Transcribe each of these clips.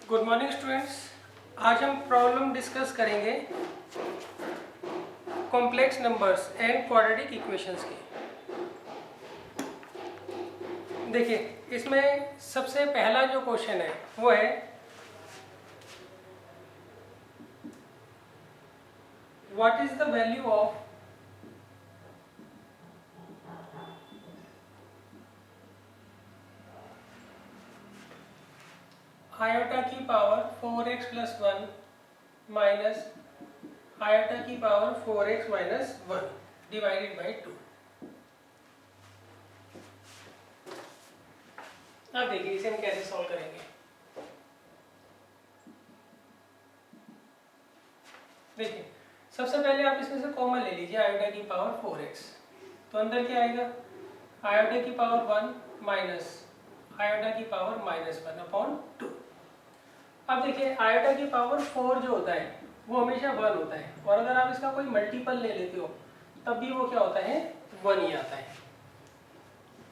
Good morning students. आज हम problem discuss करेंगे complex numbers and quadratic equations की। देखिए, इसमें सबसे पहला जो क्वेश्चन है वो है what is the value of iota की power 4x plus 1 minus iota की power 4x minus 1 divided by 2। अब देखिए इसे हम कैसे सॉल्व करेंगे। देखिए, सबसे पहले आप इसमें से कॉमन ले लीजिए आयोटा की पावर 4x। तो अंदर क्या आएगा, आयोटा की पावर 1 माइनस आयोटा की पावर माइनस 1 अपॉन 2। अब देखिए, आयोटा की पावर 4 जो होता है वो हमेशा 1 होता है, और अगर आप इसका कोई मल्टीपल ले लेते हो तब भी वो क्या होता है, 1 ही आता है।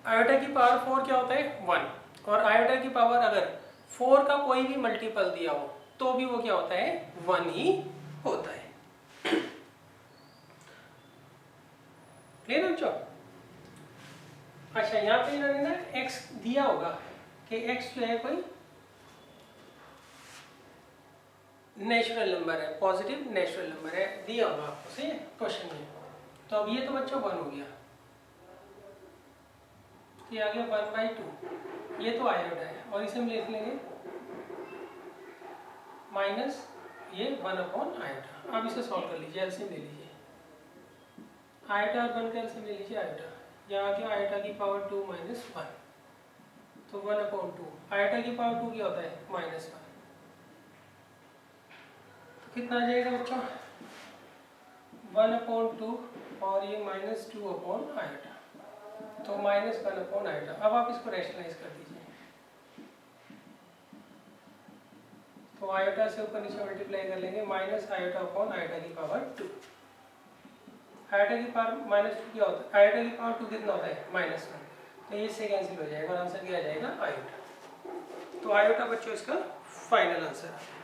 आयोटा की पावर 4 क्या होता है, 1, और आयोटा की पावर अगर 4 का कोई भी मल्टीपल दिया हो तो भी वो क्या होता है, 1 ही होता है। क्लियर है बच्चों? अच्छा, यहाँ पे इन्होंने ना x दिया होगा कि x जो है कोई नेचुरल नंबर है, पॉजिटिव नेचुरल नंबर है, दिया होगा आपको, सही है क्वेश्चन में। तो अब ये तो बच्चों 1 हो गया, ये आ गया 1/2, ये तो आयोटा है, और इसे हम लिख लेंगे माइनस ये 1 अपॉन आयोटा। अब इसे सॉल्व कर लीजिए, एलसीएम ले लीजिए, आयोटा और 1 का एलसीएम ले लीजिए आयोटा। यहाँ आ गया आयोटा की पावर 2 माइनस 1, तो 1 अपॉन 2, आयोटा की पावर 2 क्या होता है, माइनस 1। तो कितना आ जाएगा बच्चों, 1 अपॉन 2 और ये माइनस 2 अपॉन आयोटा, तो माइनस 1 अपॉन आयोटा। अब आप इसको रैशनलाइज कर दीजिए, तो आयोटा से ऊपर नीचे मल्टीप्लाई कर लेंगे, माइनस आयोटा अपॉन आयोटा की पावर 2। आयोटा की पावर माइनस 2 क्या होता है, आयोटा की पावर 2 कितना होता है, माइनस 1, तो ये इससे कैंसिल हो जाएगा और आंसर क्या आ जाएगा, आयोटा। तो आयोटा बच्चों इसका फाइनल आंसर है।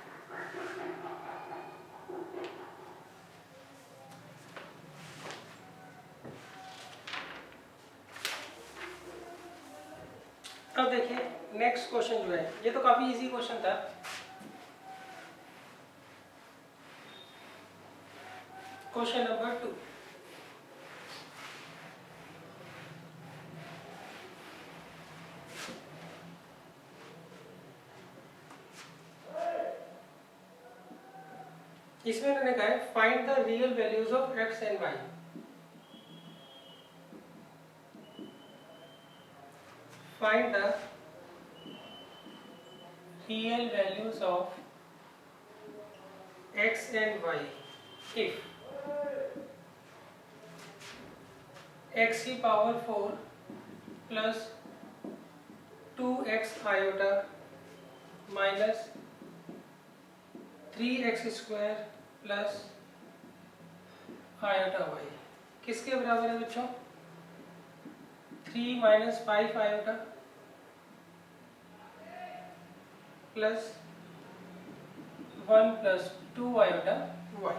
अब देखिए नेक्स्ट क्वेश्चन जो है, ये तो काफी इजी क्वेश्चन था। क्वेश्चन नंबर 2, इसमें मैंने कहा है find the real values of x and y। Find the real values of x and y if x की power 4 plus 2x iota minus 3x square plus iota y किसके बराबर है बच्चों, 3 minus 5 iota plus 1 plus 2 iota y।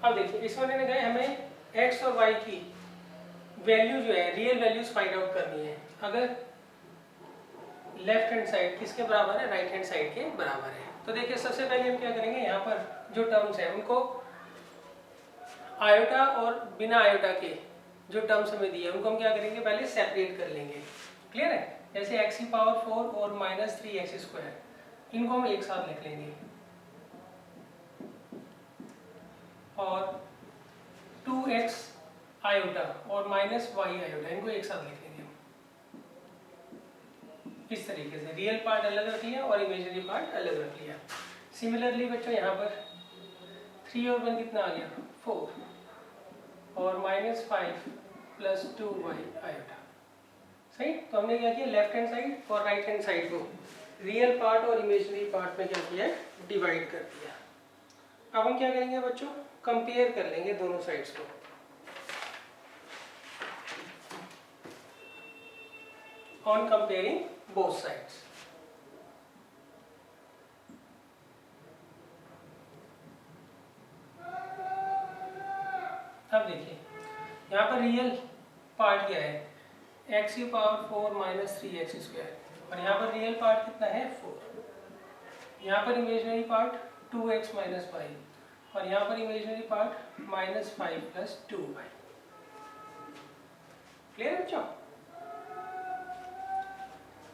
अब देखिए, इसमें मैंने कहा हमें x और y की वैल्यू जो है, रियल वैल्यूज फाइंड आउट करनी है। अगर लेफ्ट हैंड साइड किसके बराबर है, राइट हैंड साइड के बराबर है। तो देखिए सबसे पहले हम क्या करेंगे, यहाँ पर जो टर्म्स हैं उनको आयोटा और बिना आयोटा के जो टर्म्स हमें दिए उनको हम क्या करेंगे, पहले सेपरेट कर लेंगे। क्लियर है? जैसे x की पावर 4 और माइनस 3x स्क्वायर, इनको हम एक साथ लिख लेंगे, और 2x आयोटा और माइनस y आयोटा इनको एक साथ लिख लेंगे। इस तरीके से रियल पार्ट अलग रख लिया और इमेजिनरी पार्ट अलग रख लिया। सिमिलरली बच्चों यहाँ पर 3 और 1 कितना आ गया, 4 और माइनस 5 प्लस 2y आयोटा। सही, तो हमने क्या किया, लेफ्ट हैंड साइड और राइट हैंड साइड को रियल पार्ट और इमेजिनरी पार्ट में क्या किया, डिवाइड कर दिया। अब हम क्या करेंगे बच्चों, कंपेयर कर लेंगे दोनों साइड्स को। on comparing both sides. अब देखिए यहाँ पर रियल पार्ट क्या है, x की पावर 4 माइनस 3x स्क्वायर, और यहाँ पर रियल पार्ट कितना है 4। यहाँ पर इमेजिनरी पार्ट 2x माइनस 5 और यहाँ पर imaginary part minus 5 plus 2y। Clear है बच्चों?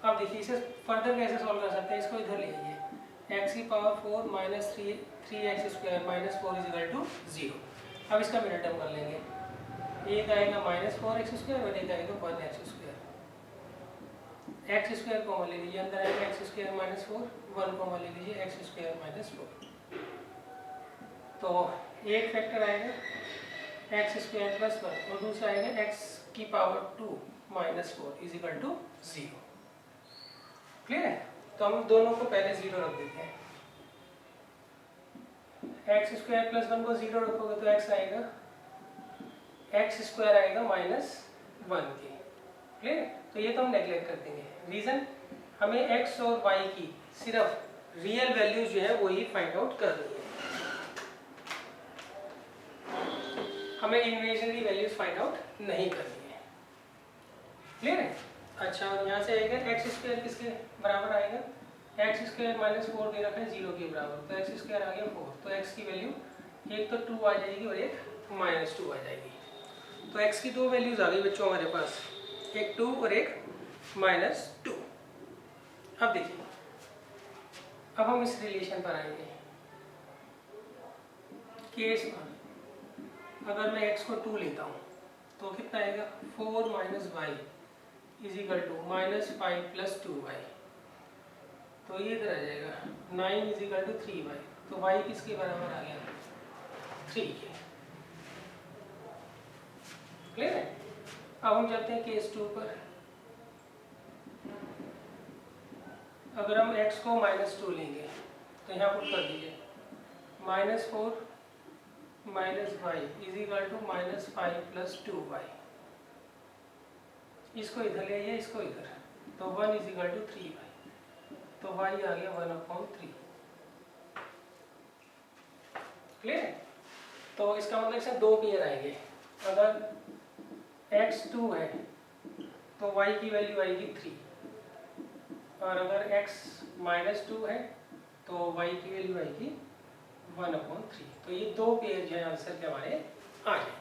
अब देखिए इसे फर्दर कैसे सॉल्व कर सकते हैं, इसको इधर ले आइए, x की power 4 minus 3x square minus 4 is equal to 0। अब इसका मिनट टर्म कर लेंगे, एक आएगा माइनस 4x स्क्वायर और एक आएगा 1x square. x square common ले लीजिए, अंदर आएगा x स्क्वायर माइनस 4, 1 कॉमन ले लीजिए x स्क्वायर माइनस 4। तो एक फैक्टर आएगा x स्क्वायर प्लस 1 और दूसरा आएगा x की power 2 minus 4 is equal to 0। Clear है? तो हम दोनों को पहले 0 रख देते हैं। x स्क्वायर प्लस 1 को 0 रखोगे तो x आएगा, x स्क्वायर आएगा माइनस 1 के। क्लियर है? तो ये तो हम नेगलेक्ट कर देंगे। रीजन, हमें x और y की सिर्फ रियल वैल्यूज जो है वो ही फाइंड आउट करनी है, हमें इमेजिनरी वैल्यूज फाइंड आउट नहीं करनी है। क्लियर है? अच्छा, और यहाँ से आएगा x स्क्वायर किसके बराबर आएगा, x स्क्वायर माइनस 4 दे रखा है 0 के बराबर, तो x स्क्वायर आ गया 4, तो x की वैल्यू एक तो 2 आ जाएगी और एक माइनस 2 आ जाएगी। तो x की दो वैल्यूज आ गई बच्चों हमारे पास, एक 2 और एक माइनस 2। अब देखिए, अब हम इस रिलेशन पर आएंगे। केस 1, अगर मैं x को 2 लेता हूँ तो कितना आएगा, 4 minus Y is equal to minus 5 plus 2y। तो ये इधर आ जाएगा 9 इज इक्वल टू 3y। तो y किसके बराबर आ गया, 3 के। क्लियर है? अब हम चलते हैं केस 2 पर। अगर हम x को माइनस 2 लेंगे तो यहाँ पुट कर दीजिए, minus 4 minus Y is equal to minus 5 plus 2y। इसको इधर ले आइए, इसको इधर, तो 1 इज इक्वल टू 3y, तो y आ गया 1/3। क्लियर है? तो इसका मतलब से दो पेयर आएंगे। अगर x 2 है तो y की वैल्यू आएगी 3, और अगर x माइनस 2 है तो y की वैल्यू आएगी 1/3। तो ये दो पेयर जो है आंसर के हमारे आ जाएंगे।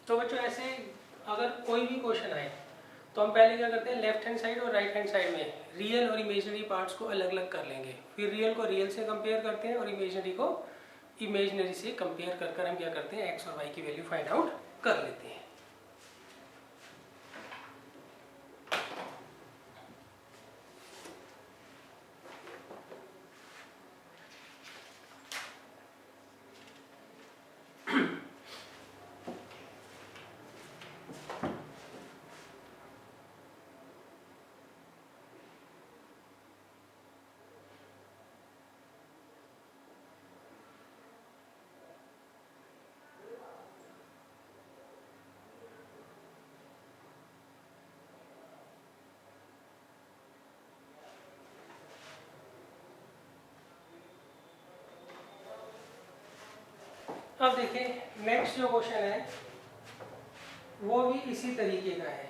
तो बच्चों ऐसे अगर कोई भी क्वेश्चन आए तो हम पहले क्या करते हैं, लेफ्ट हैंड साइड और राइट हैंड साइड में रियल और इमेजिनरी पार्ट्स को अलग अलग कर लेंगे, फिर रियल को रियल से कंपेयर करते हैं और इमेजिनरी को इमेजिनरी से कंपेयर कर कर हम क्या करते हैं, एक्स और वाई की वैल्यू फाइंड आउट कर लेते हैं। अब देखिए नेक्स्ट जो क्वेश्चन है वो भी इसी तरीके का है।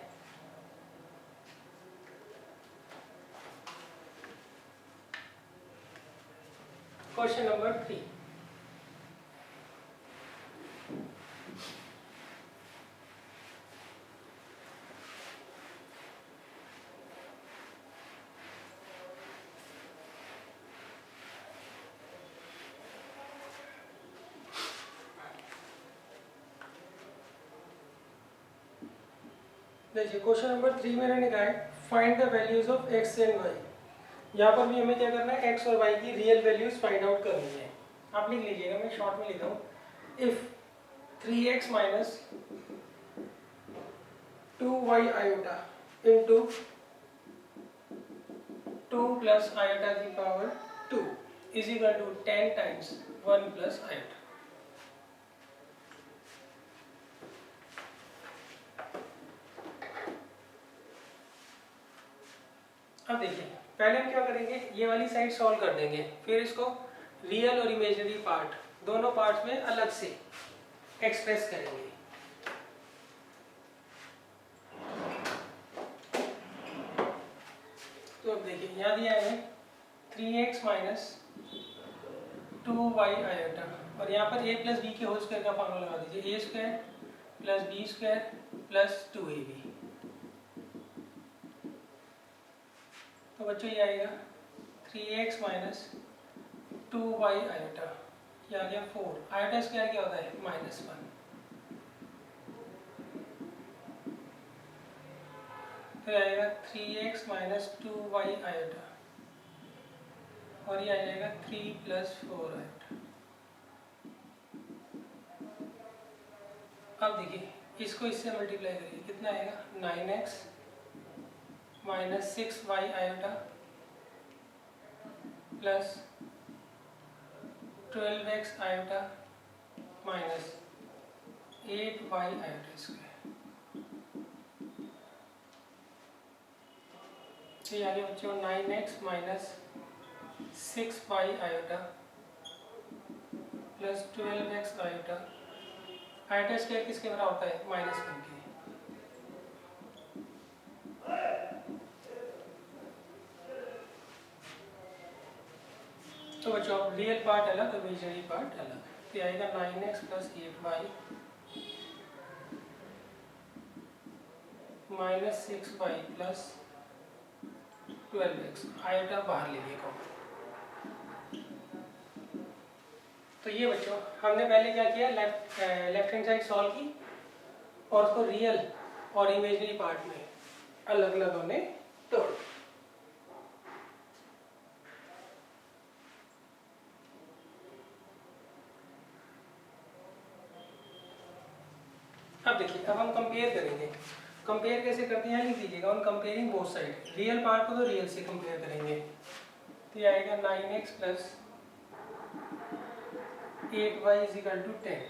क्वेश्चन नंबर 3, देखिए क्वेश्चन नंबर 3 में मैंने कहा है find the values of x and y। यहाँ पर भी हमें क्या करना है, x और y की रियल वैल्यूज फाइंड आउट करनी है। आप लिख लीजिएगा, मैं शॉर्ट में लिखता हूँ, if 3x minus 2y iota into 2 plus iota की power 2 is equal to 10 times 1 plus iota. अब देखिए पहले हम क्या करेंगे, ये वाली साइड सॉल्व कर देंगे, फिर इसको रियल और इमेजिनरी पार्ट दोनों पार्ट्स में अलग से एक्सप्रेस करेंगे। तो अब देखिए यहाँ दिया है 3x माइनस 2y आयोटा, और यहाँ पर a प्लस बी के होल स्क्वायर का फॉर्मूला लगा दीजिए, a square plus B square plus 2ab। तो बच्चों ये आएगा 3x माइनस 2y आयोटा, ये आ गया 4, आयोटा स्क्वायर क्या होता है -1, फिर आएगा 3x माइनस 2y आयोटा, और ये आ जाएगा 3 प्लस 4 आयोटा। अब देखिए इसको इससे मल्टीप्लाई करिए, कितना आएगा 9x minus 6y iota plus 12x iota minus 8y iota square. तो ये आ गया बच्चों 9x minus 6y iota plus 12x iota, iota square किसके बराबर होता है -1 के। तो बच्चों रियल पार्ट अलग, इमेजिनरी पार्ट अलग, तो आएगा 9x plus 8y minus 6y plus 12x, iota बाहर ले लिया कॉमन। तो ये बच्चों हमने पहले क्या किया, लेफ्ट हैंड साइड सॉल्व की और उसको रियल और इमेजिनरी पार्ट में अलग अलग हमने तोड़। अब देखिए अब हम कंपेयर करेंगे, कंपेयर कैसे करते हैं लिख दीजिएगा, on comparing both side, real part को तो रियल से कंपेयर करेंगे, तो ये आएगा 9x plus 8y is equal to 10,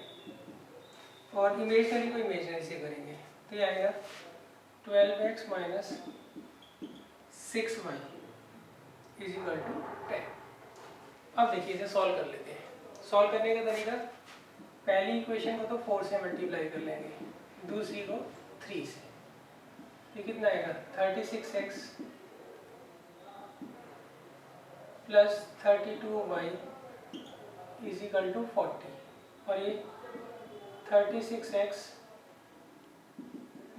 और इमेजिनरी को इमेजिनरी से करेंगे, तो ये आएगा 12x minus 6y is equal to 10। अब देखिए इसे सॉल्व कर लेते हैं। सॉल्व करने का तरीका, पहली इक्वेशन को तो 4 से मल्टीप्लाई कर लेंगे, दूसरी को 3 से, ये कितना आएगा 36x plus 32y is equal to 40, और ये 36x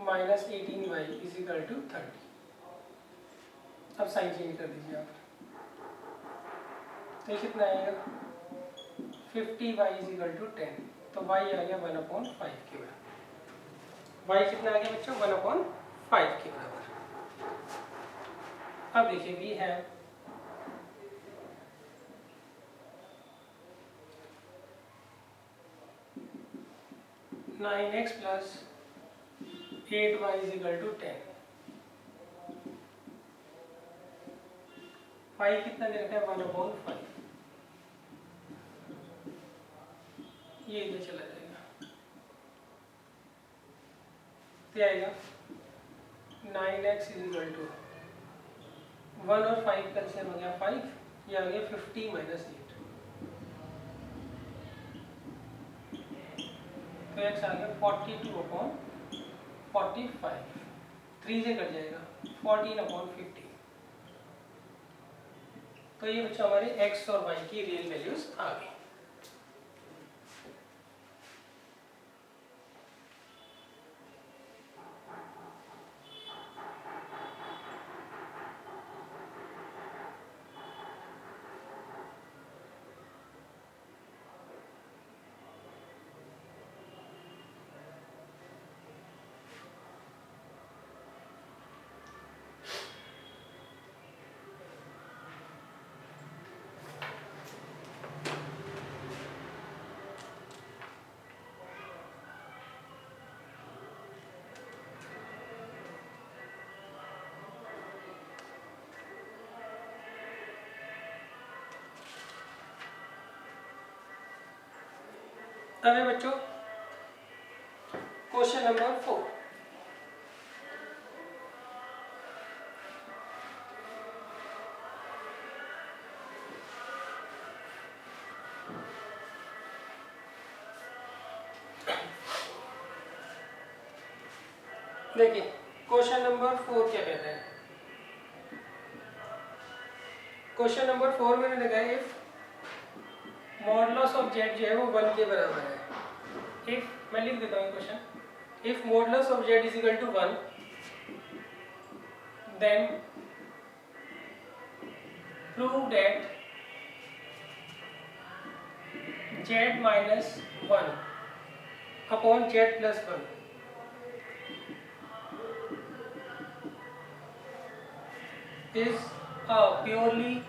minus 18y is equal to 30। अब साइन चेंज कर दीजिए आप, तो ये कितना आएगा 50y इज इक्वल टू 10, तो y आ गया 1/5 के बराबर। y कितना आ गया बच्चों 1/5 के बराबर। अब देखिए we have 9x plus 8y is equal to 10, y कितना दे रखा है 1/5, ये इधर चला जाएगा, तो आएगा 9x इज इक्वल टू 1 और 5 का सेम हो गया 5, ये आ गया 50 माइनस 8, तो x आ गया 42/45, 3 से कट जाएगा 14/50। तो ये बच्चों हमारे x और y की रियल वैल्यूज आ गई। अब है बच्चों क्वेश्चन नंबर 4। देखिए क्वेश्चन नंबर 4 क्या कहता है। क्वेश्चन नंबर 4 में लिखा है इफ मॉडुलस ऑफ जेड जो है वो 1 के बराबर है। इफ मैं लिख देता हूँ question, if modulus of Z is equal to 1 then prove that Z minus 1 upon Z plus 1 is a purely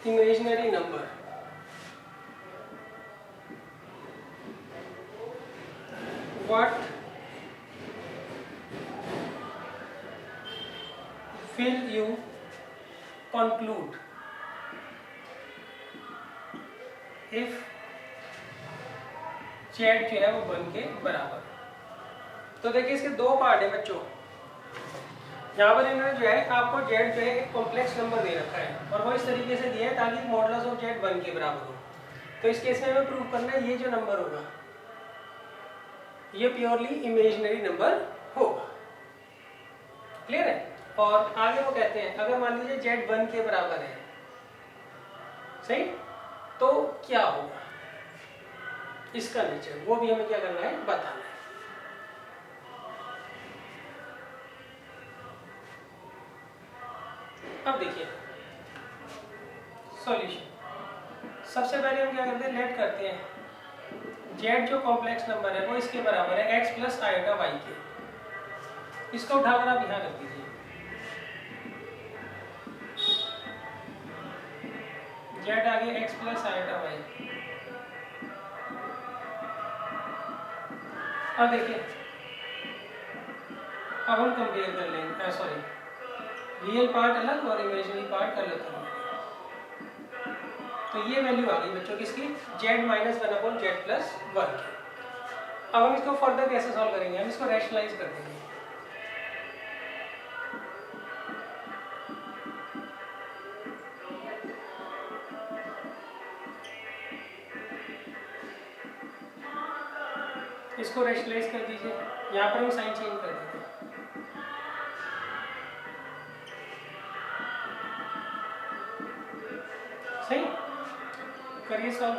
imaginary number. What will you conclude if Z जो है वो 1 के बराबर। तो देखिए इसके दो पार्ट है बच्चों। यहाँ पर इन्होंने जो है आपको जेड जो है एक कॉम्प्लेक्स नंबर दे रखा है और वो इस तरीके से दिया है ताकि मॉडुलस ऑफ जेड 1 के बराबर हो। तो इस केस में हमें प्रूव करना है ये जो नंबर होगा ये प्योरली इमेजिनरी नंबर होगा। क्लियर है। और आगे वो कहते हैं अगर मान लीजिए जेड 1 के बराबर है, सही, तो क्या होगा इसका नेचर, वो भी हमें क्या करना है बताना है। अब देखिए सॉल्यूशन। सबसे पहले हम क्या करते हैं, लेट करते हैं जेड जो कॉम्प्लेक्स नंबर है वो इसके बराबर है x प्लस आयोटा वाई के। इसको उठाकर आप यहाँ रख दीजिए। जेड आगे x प्लस आयोटा वाई। अब देखिए अब हम कंपेयर कर लेंगे, सॉरी रियल पार्ट अलग और इमेजिनरी पार्ट अलग करेंगे। तो ये वैल्यू आ गई बच्चों किसकी, Z minus 1 upon Z plus 1 की। अब हम इसको फर्दर कैसे सॉल्व करेंगे, हम इसको रैशनलाइज कर देंगे। इसको रैशनलाइज कर दीजिए। यहाँ पर हम साइन चेंज कर देंगे। सही, करिए सॉल्व।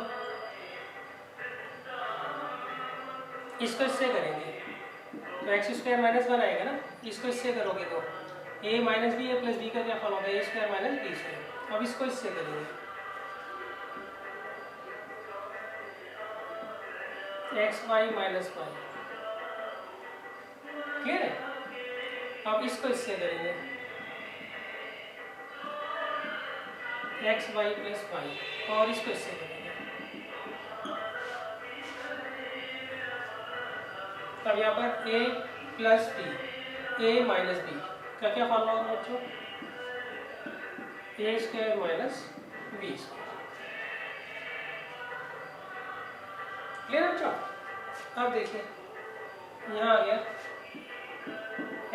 इसको इससे करेंगे तो एक्स स्क्वायर माइनस 1 आएगा ना, इसको इससे करोगे तो A minus B, A plus B का क्या फॉर्म होगा, A square minus B square. अब इसको इससे करेंगे X Y minus Y. Clear है। अब इसको इससे करेंगे एक्स वाई प्लस वाई और इसको इससे करेंगे। अब यहाँ पर a plus b, a minus b का क्या फॉर्मूला होगा बच्चों, a square minus B square. Clear बच्चों। अब देखिए यहाँ आ गया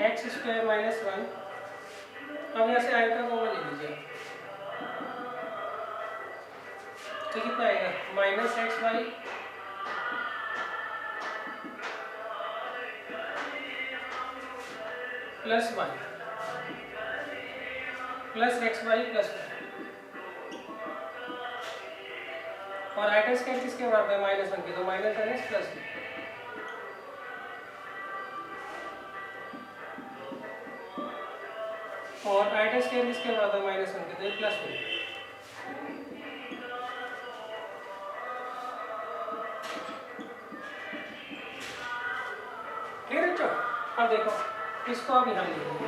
एक्स स्क्वायर माइनस 1। अब यहाँ से आयोटा कॉमन ले लीजिए तो कितना आएगा, minus X Y plus 1 plus X Y plus 1। और आयोटा स्क्वायर किसके बराबर है, माइनस 1 के, तो माइनस 1 एक्स प्लस 2। और आयोटा स्क्वायर किसके बराबर है, माइनस 1 के, तो ये प्लस 1। क्लियर बच्चों। अब देखो इसको आप यहाँ लिखेंगे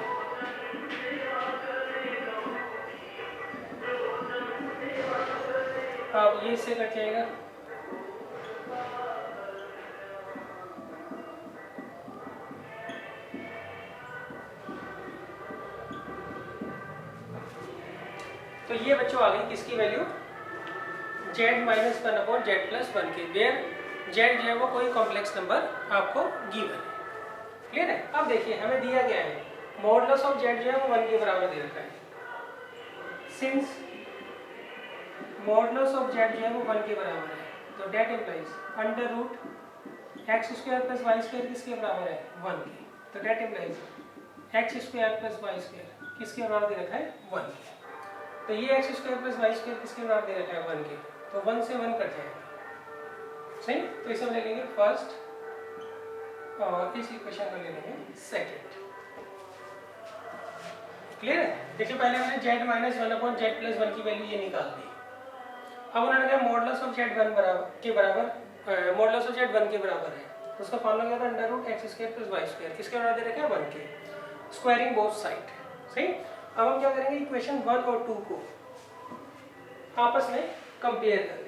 अब ये इससे कट जाएगा तो ये बच्चों आ गई किसकी value, z minus one upon Z plus one की, वेयर z जो है वो कोई कॉम्प्लेक्स नंबर आपको गिवन है। क्लियर है। अब देखिए हमें दिया गया है मॉडुलस ऑफ z जो है वो 1 के बराबर दे रखा है। सिंस मॉडुलस ऑफ z जो है वो 1 के बराबर है, तो that implies under root x square plus y square किसके बराबर है, 1 के। तो that implies x square plus y square किसके बराबर दे रखा है, 1 के। तो ये x square plus y square किसके बराबर दे रखा है, 1 के। तो 1 से 1 कट जाएगा, सही। तो इसे हम ले लेंगे फर्स्ट और इस इक्वेशन को ले लेंगे सेकेंड। क्लियर है। देखिए पहले हमने z minus one upon Z plus one की वैल्यू ये निकाल दी। अब उन्होंने कहा मॉडुलस ऑफ z वन बराबर मॉडुलस ऑफ z 1 के बराबर है, तो उसका फॉर्मूला क्या था, under root x square plus y square किसके बराबर दे रखा है, 1 के, स्क्वायरिंग बोथ साइड, सही। अब हम क्या करेंगे, इक्वेशन 1 और 2 को आपस में कंपेयर कर लेंगे।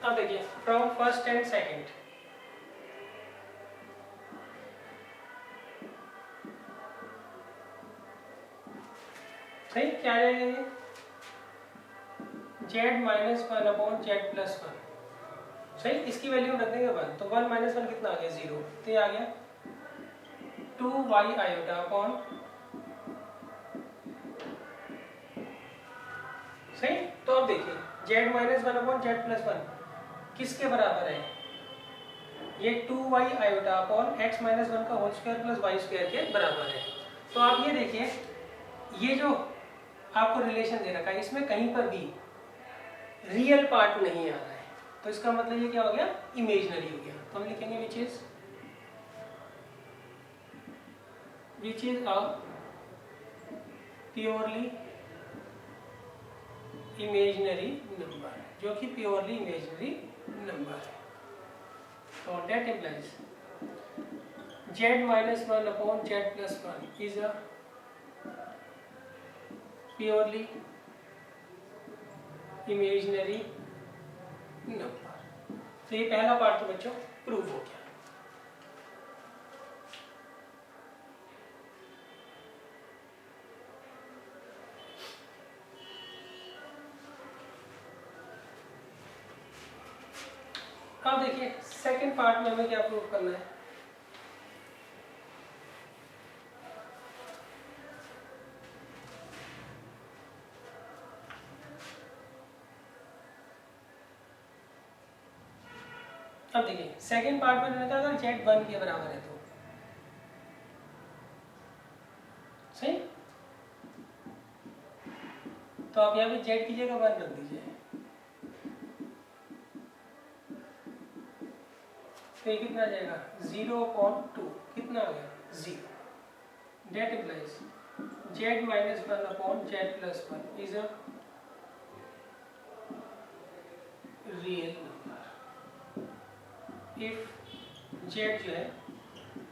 अब देखिए फ्रॉम फर्स्ट एंड सेकंड, सही क्या आ जाएगा ये, z minus one upon Z plus one, सही। इसकी वैल्यू रख देंगे 1, तो 1 माइनस वन कितना आ गया, 0। तो ये आ गया 2y आयोटा अपॉन, सही। तो अब देखिए z minus one upon Z plus one किसके बराबर है, ये 2y iota upon x minus one का whole square plus y square के बराबर है। तो आप ये देखिए ये जो आपको रिलेशन दे रखा है इसमें कहीं पर भी रियल पार्ट नहीं आ रहा है, तो इसका मतलब ये क्या हो गया, इमेजिनरी हो गया। तो हम लिखेंगे which is a purely imaginary number, जो कि प्योरली इमेजिनरी नंबर है। तो that implies z minus one upon Z plus one is a purely imaginary number. तो ये पहला पार्ट तो बच्चों प्रूव हो गया। अब देखिए सेकंड पार्ट में हमें क्या प्रूव करना है, अब देखिए सेकंड पार्ट में मैंने कहा अगर z 1 के बराबर है तो, सही। तो आप यहाँ पे z की जगह 1 रख दीजिए, तो ये कितना आ जाएगा, 0/2 कितना आ गया, 0। Date implies z minus one upon Z plus one is a real number if z जो है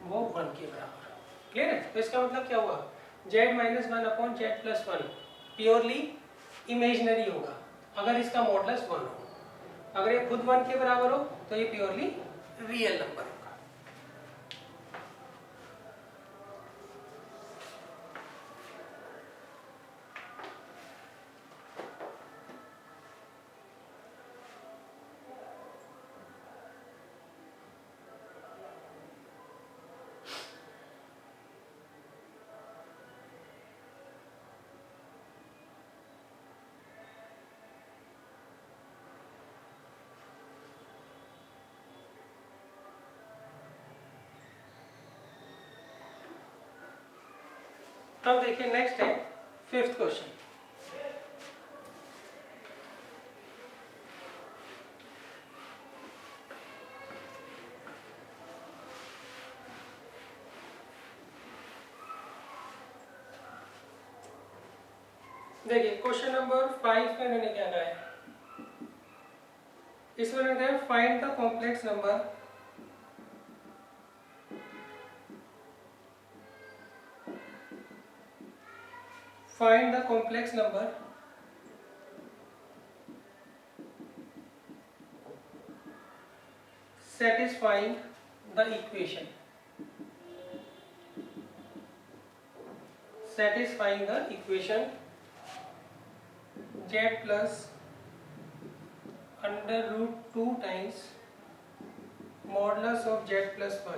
वो 1 के बराबर। क्लियर है। तो इसका मतलब क्या हुआ, z minus one upon Z plus one purely imaginary होगा अगर इसका मॉडुलस 1 हो, अगर ये खुद 1 के बराबर हो तो ये प्योरली रियल नंबर होगा। अब देखिए नेक्स्ट है फिफ्थ क्वेश्चन। देखिए क्वेश्चन नंबर 5 में मैंने क्या कहा है, इसमें रहता है find the complex number satisfying the equation z plus under root 2 times modulus of z plus 1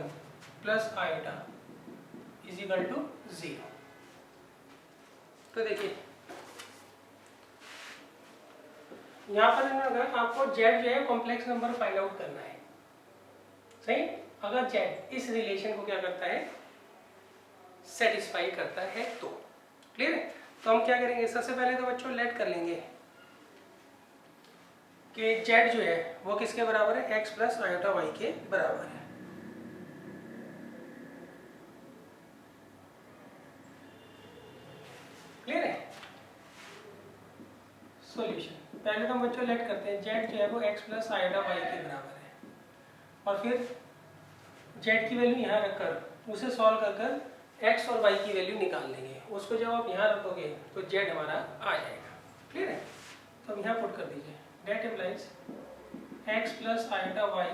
plus iota is equal to 0। तो देखिए यहाँ पर है ना, अगर आपको z जो है कॉम्प्लेक्स नंबर फाइंड आउट करना है, सही, अगर z इस रिलेशन को क्या करता है, सेटिस्फाई करता है तो क्लियर है। तो हम क्या करेंगे, सबसे पहले तो बच्चों लेट कर लेंगे कि z जो है वो किसके बराबर है, x प्लस आयोटा y के बराबर है। क्लियर है। सॉल्यूशन पहले तो हम बच्चों लेट करते हैं, z जो है वो x प्लस आयोटा y के बराबर है, और फिर z की वैल्यू यहाँ रखकर उसे सॉल्व कर कर x और y की वैल्यू निकाल लेंगे। उसको जब आप यहाँ रखोगे तो z हमारा आ जाएगा। क्लियर है। तो हम यहाँ पुट कर दीजिए, that implies x plus iota y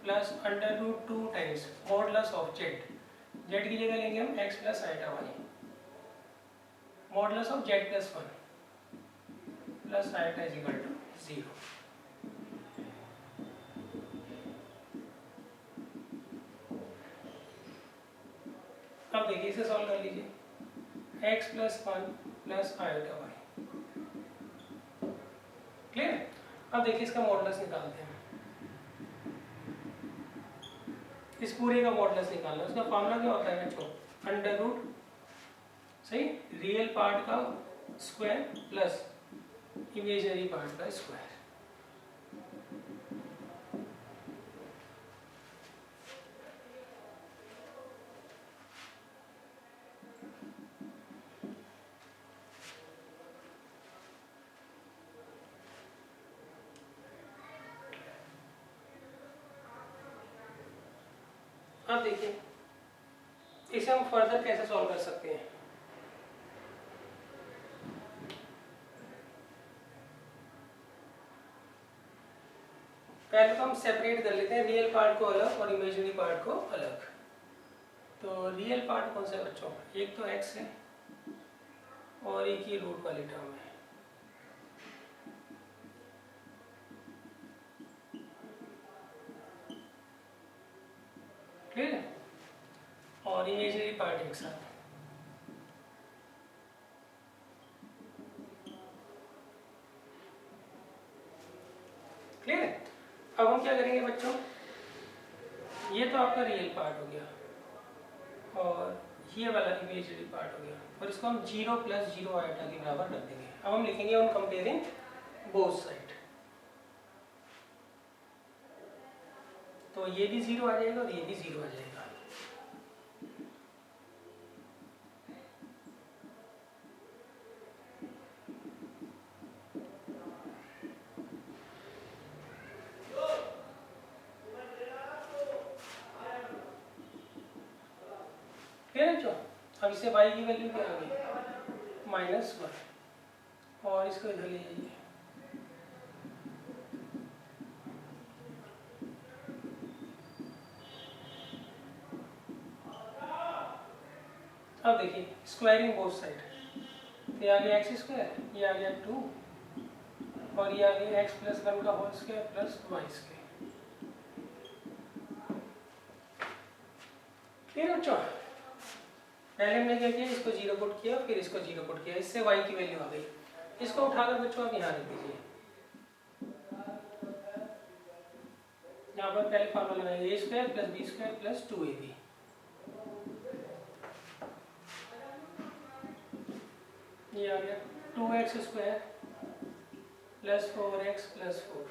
plus under root 2 times modulus of z, z की जगह लेंगे हम x plus iota y modulus of z plus 1 plus iota is equal to 0। अब देखिए इसे सॉल्व कर लीजिए, x plus 1 plus iota y। Clear है। अब देखिए इसका मॉडुलस निकालते हैं, इस पूरे का मॉडुलस निकालना है। उसका फॉर्मूला क्या होता है बच्चों, अंडर रूट, सही, रियल पार्ट का स्क्वायर प्लस इमेजिनरी पार्ट का स्क्वायर। अब देखिए इसे हम फर्दर कैसे सॉल्व कर सकते हैं। पहले तो हम सेपरेट कर लेते हैं रियल पार्ट को अलग और इमेजिनरी पार्ट को अलग। तो रियल पार्ट कौन सा है बच्चों, एक तो x है और एक ही रूट वाली टर्म है। क्लियर है। और इमेजिनरी पार्ट एक साथ। क्लियर है। अब हम क्या करेंगे बच्चों, ये तो आपका रियल पार्ट हो गया और ये वाला इमेजिनरी पार्ट हो गया, और इसको हम 0 प्लस 0 आयोटा के बराबर रख देंगे। अब हम लिखेंगे ऑन कंपेयरिंग बोथ साइड, तो ये भी 0 आ जाएगा और ये भी 0 आ जाएगा। अब इसे y की वैल्यू क्या आ गई, -1, और इसको इधर ले जाइए। अब देखिए स्क्वायरिंग बोथ साइड, तो ये आ गया x स्क्वायर, ये आ गया 2, और ये आ गया x प्लस 1 का whole square plus y square. ठीक है बच्चों, पहले हमने क्या किया, इसको 0 पुट किया, फिर इसको 0 पुट किया, इससे y की वैल्यू आ गई। इसको उठाकर बच्चों आप यहाँ रख दीजिए। यहाँ पर पहले फॉर्मूला लगाएंगे, a square plus b square plus 2ab। ये आ गया 2x square plus 4x plus 4,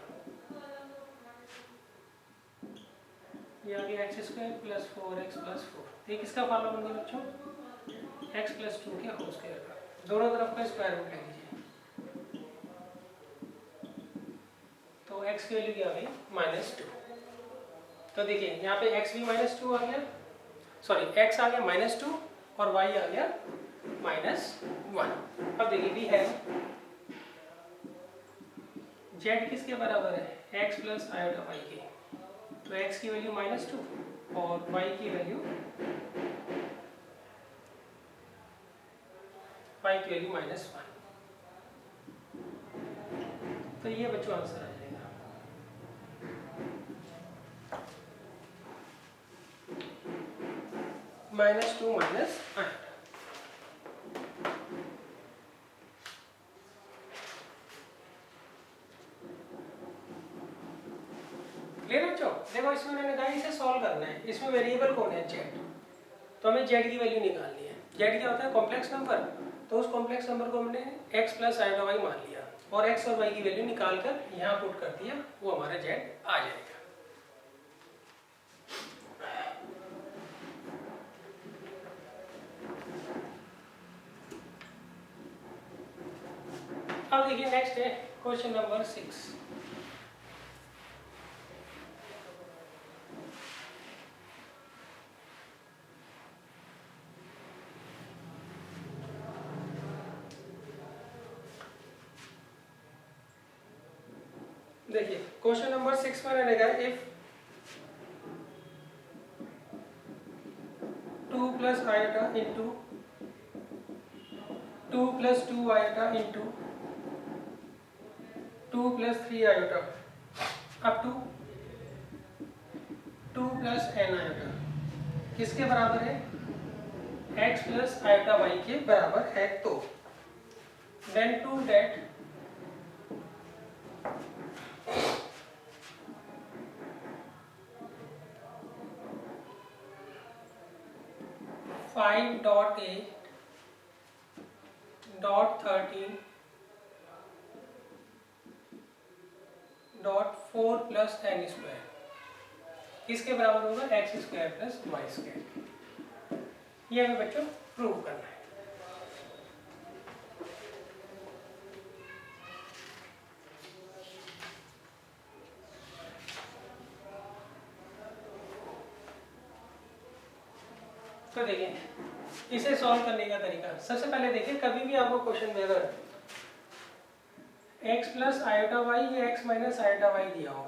ये आ गया x square plus 4x plus 4। ये किसका फॉर्मूला बन गया बच्चों, x प्लस 2 के होल स्क्वायर का। दोनों तरफ का स्क्वायर रूट ले लीजिए, तो x की वैल्यू क्या आ गई -2। तो देखिए यहाँ पे x भी -2 आ गया, सॉरी x आ गया -2 और y आ गया -1। अब देखिए वी है z किसके बराबर है x प्लस आयोटा y के, तो x की वैल्यू -2 और y की वैल्यू -1। तो ये बच्चों आंसर आ जाएगा। -2 माइनस आयोटा। क्लियर बच्चों? देखो इसमें मैंने कहा इसे सॉल्व करना है, इसमें वेरिएबल कौन है z, तो हमें z की वैल्यू निकालनी है। z क्या होता है कॉम्प्लेक्स नंबर, तो उस कॉम्प्लेक्स नंबर को हमने x प्लस आयोटा y मान लिया और x और y की वैल्यू निकाल कर यहाँ पुट कर दिया, वो हमारा z आ जाएगा। अब देखिए नेक्स्ट है क्वेश्चन नंबर 6। देखिए क्वेश्चन नंबर 6 में रहेगा if 2 plus iota into 2 plus 2 iota into 2 plus 3 iota up to 2 plus n iota किसके बराबर है x प्लस आयोटा y के बराबर है, तो then to that 5.8.13.4 plus n square किसके बराबर होगा x square plus y square. ये हमें बच्चों प्रूव करना है। तो देखिए इसे सॉल्व करने का तरीका, सबसे पहले देखिए कभी भी आपको क्वेश्चन में अगर x प्लस आयोटा y या x माइनस आयोटा y दिया हो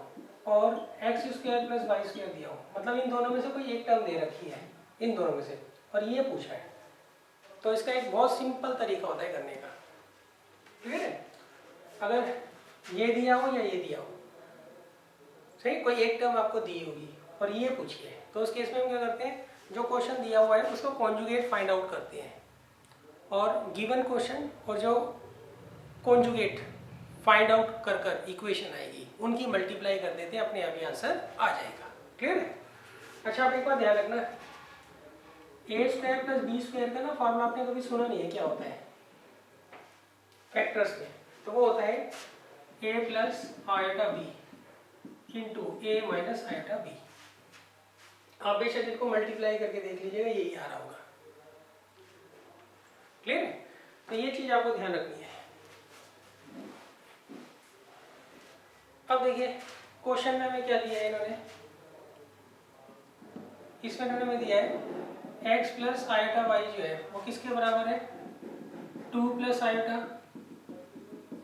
और x square plus y square दिया हो, मतलब इन दोनों में से कोई एक टर्म दे रखी है, इन दोनों में से, और ये पूछा है, तो इसका एक बहुत सिंपल तरीका होता है करने का। ठीक है, अगर ये दिया हो या ये दिया हो, सही, कोई एक टर्म आपको दी होगी और ये पूछी है, तो उस केस में हम क्या करते हैं, जो क्वेश्चन दिया हुआ है उसको कॉन्जुगेट फाइंड आउट करते हैं और गिवन क्वेश्चन और जो कॉन्जुगेट फाइंड आउट कर कर इक्वेशन आएगी उनकी मल्टीप्लाई कर देते हैं, अपने आप ही आंसर आ जाएगा। क्लियर है? अच्छा आप एक बात ध्यान रखना, ए स्क्वायर प्लस बी स्क्वायर का ना फॉर्मूला आपने कभी सुना नहीं है, क्या होता है फैक्टर्स में, तो वो होता है ए प्लस आयोटा बी इंटू ए माइनस आयोटा बी। आप बेशक इसको मल्टीप्लाई करके देख लीजिएगा, यही आ रहा होगा। क्लियर है? तो ये चीज आपको ध्यान रखनी है। अब देखिए क्वेश्चन में हमें क्या दिया है इन्होंने, इसमें इन्होंने हमें दिया है x प्लस आयोटा y जो है वो किसके बराबर है 2 plus iota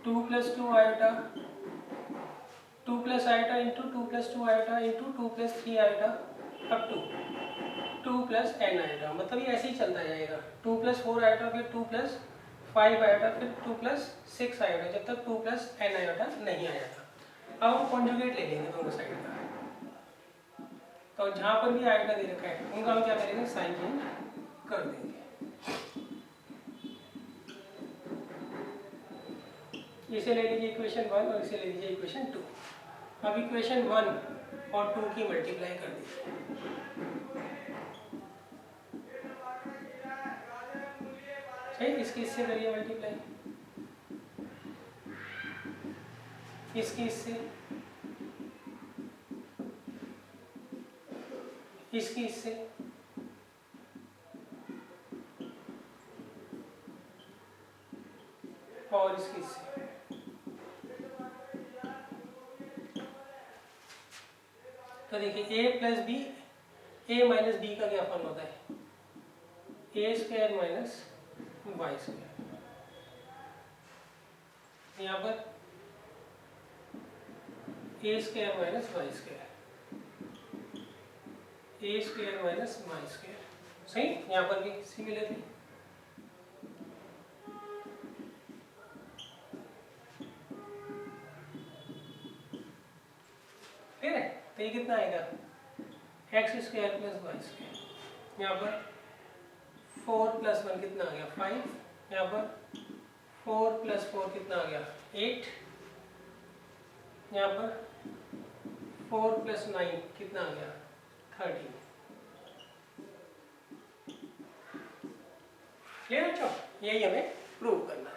2 plus 2 iota 2 plus iota into 2 plus 2 iota into 2 plus 3 iota up to 2 plus n iota, मतलब ये ऐसे ही चलता जाएगा, 2 प्लस 4 आयोटा फिर 2 प्लस 5 आयोटा फिर 2 प्लस 6 आयोटा, जब तक 2 प्लस n आयोटा नहीं आ जाता। अब हम कॉन्जुगेट ले लेंगे दोनों साइड का, तो जहां पर भी आयोटा दे रखा है उनका हम क्या करेंगे साइन चेंज कर देंगे। इसे ले लीजिए इक्वेशन 1 और इसे ले लीजिए इक्वेशन 2। अब इक्वेशन 1 और 2 की मल्टीप्लाई कर दीजिए। सही, इसकी इससे करिए मल्टीप्लाई, इसकी इससे, इसकी इससे, और इसकी इससे। तो देखिए ए प्लस बी, ए माइनस बी का क्या फॉर्म होता है, ए स्क्वायर माइनस वाई स्क्वायर। यहाँ पर ए स्क्वायर माइनस वाई स्क्वायर, ए स्क्वायर माइनस वाई स्क्वायर, सही। यहाँ पर भी सिमिलरली ठीक है। तो ये कितना आएगा, x square plus y square. यहाँ पर 4 प्लस 1 कितना आ गया 5, यहाँ पर 4 प्लस 4 कितना आ गया 8, यहाँ पर 4 प्लस 9 कितना आ गया 13। क्लियर बच्चों, यही हमें प्रूव करना है।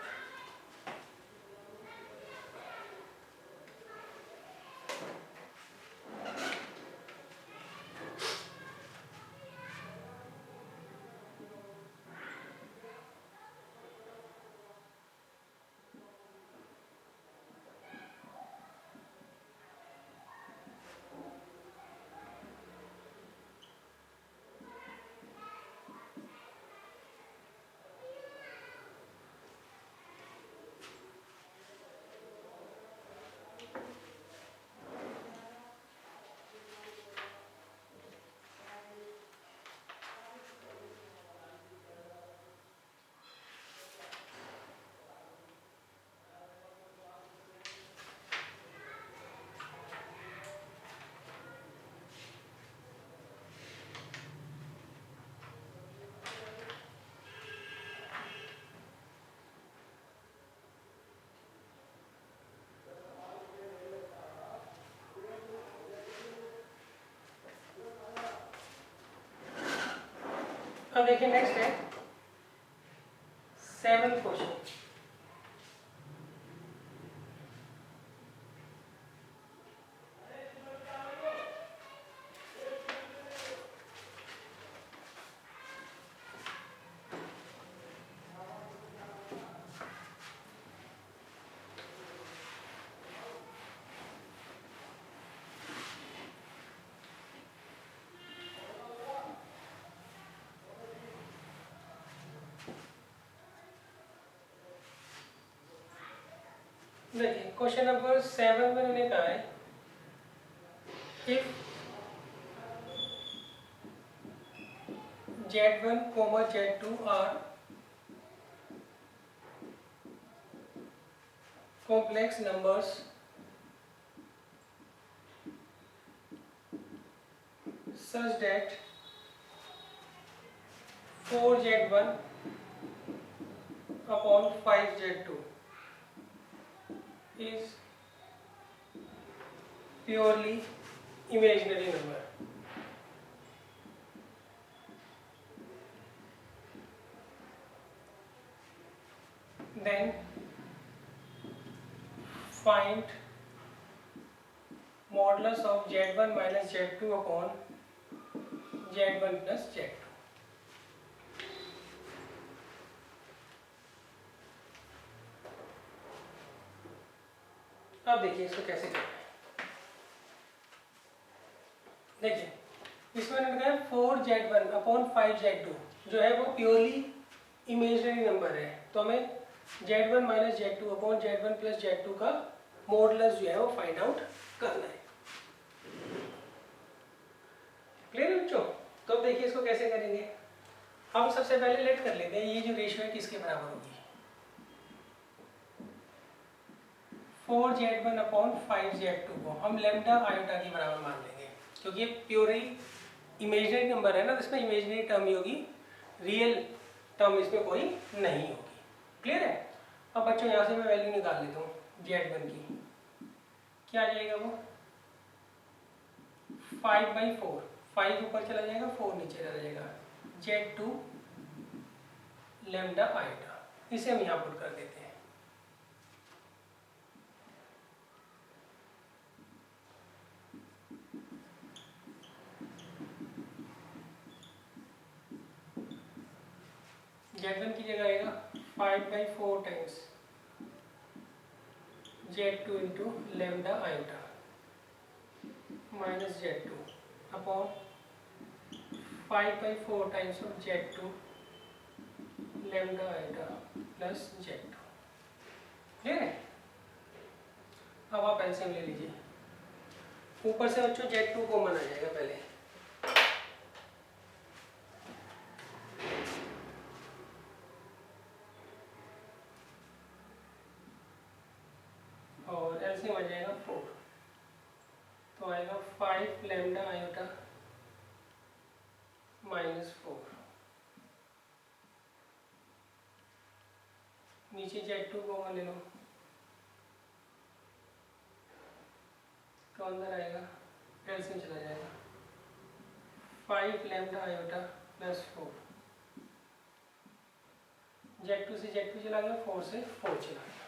अब देखिए नेक्स्ट है 7th क्वेश्चन। देखिए क्वेश्चन नंबर 7 में मैंने कहा है if Z1, Z2 are complex numbers such that 4Z1 upon 5Z2 is purely imaginary number, then find modulus of Z1 minus Z2 upon Z1 plus Z2। अब देखिए इसको कैसे करना है। देखिए इसमें मैंने कहा 4Z1 अपॉन 5Z2 जो है वो प्योरली इमेजिनरी नंबर है, तो हमें Z1 minus Z2 upon Z1 plus Z2 का मॉडुलस जो है वो फाइंड आउट करना है। क्लियर है बच्चों? तो अब देखिए इसको कैसे करेंगे। हम सबसे पहले लेट कर लेते हैं ये जो रेशियो है किसके बराबर होगी, 4Z1 अपॉन 5Z2 को हम लेमडा आयोटा के बराबर मान लेंगे, क्योंकि ये प्योरली इमेजिनरी नंबर है ना, तो इसमें इमेजिनरी टर्म ही होगी, रियल टर्म इसमें कोई नहीं होगी। क्लियर है? अब बच्चों यहाँ से मैं वैल्यू निकाल लेता हूँ Z1 की, क्या आ जाएगा वो 5/4, 5 ऊपर चला जाएगा 4 नीचे चला जाएगा, Z2 लेमडा आयोटा, इसे हम यहाँ पुट कर देते हैं। Z1 की जगह आएगा 5/4 times Z2 into lambda iota minus Z2 upon 5/4 times of Z2 lambda iota plus Z2। ठीक है, अब आप एलसीएम ले लीजिए। ऊपर से बच्चों Z2 कॉमन आ जाएगा पहले, और एलसीएम आ जाएगा 4, तो आएगा 5 लैम्डा आयोटा माइनस 4, नीचे Z2 कॉमन ले लो तो अंदर आएगा, एलसीएम चला जाएगा 5 लैम्डा आयोटा प्लस 4, Z2 से Z2 चला गया, 4 से 4 चला गया।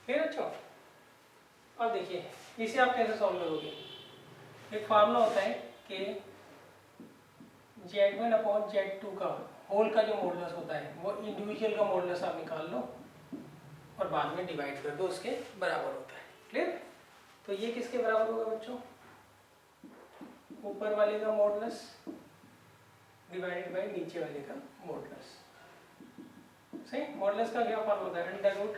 फिर अच्छा, अब देखिए इसे आप कैसे सॉल्व करोगे। एक फार्मूला होता है कि Z1 अपॉन Z2 का होल का जो मॉडुलस होता है वो इंडिविजुअल का मॉडुलस आप निकाल लो और बाद में डिवाइड कर दो, उसके बराबर होता है। क्लियर? तो ये किसके बराबर होगा बच्चों? ऊपर वाले का मॉडुलस डिवाइडेड बाय नीचे वाले का मॉडुलस। सही? मॉडुलस का क्या फॉर्मूला होता है? अंडर रूट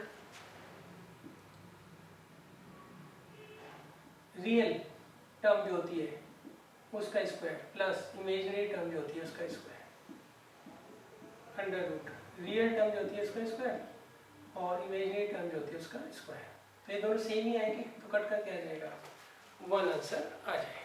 रियल टर्म जो होती है उसका स्क्वायर प्लस इमेजिनरी टर्म जो होती है उसका square, under root real term जो होती है उसका स्क्वायर और इमेजिनरी टर्म जो होती है उसका स्क्वायर। तो ये दोनों सेम ही आएंगे तो कट करके आ जाएगा 1 आंसर आ जाएगा।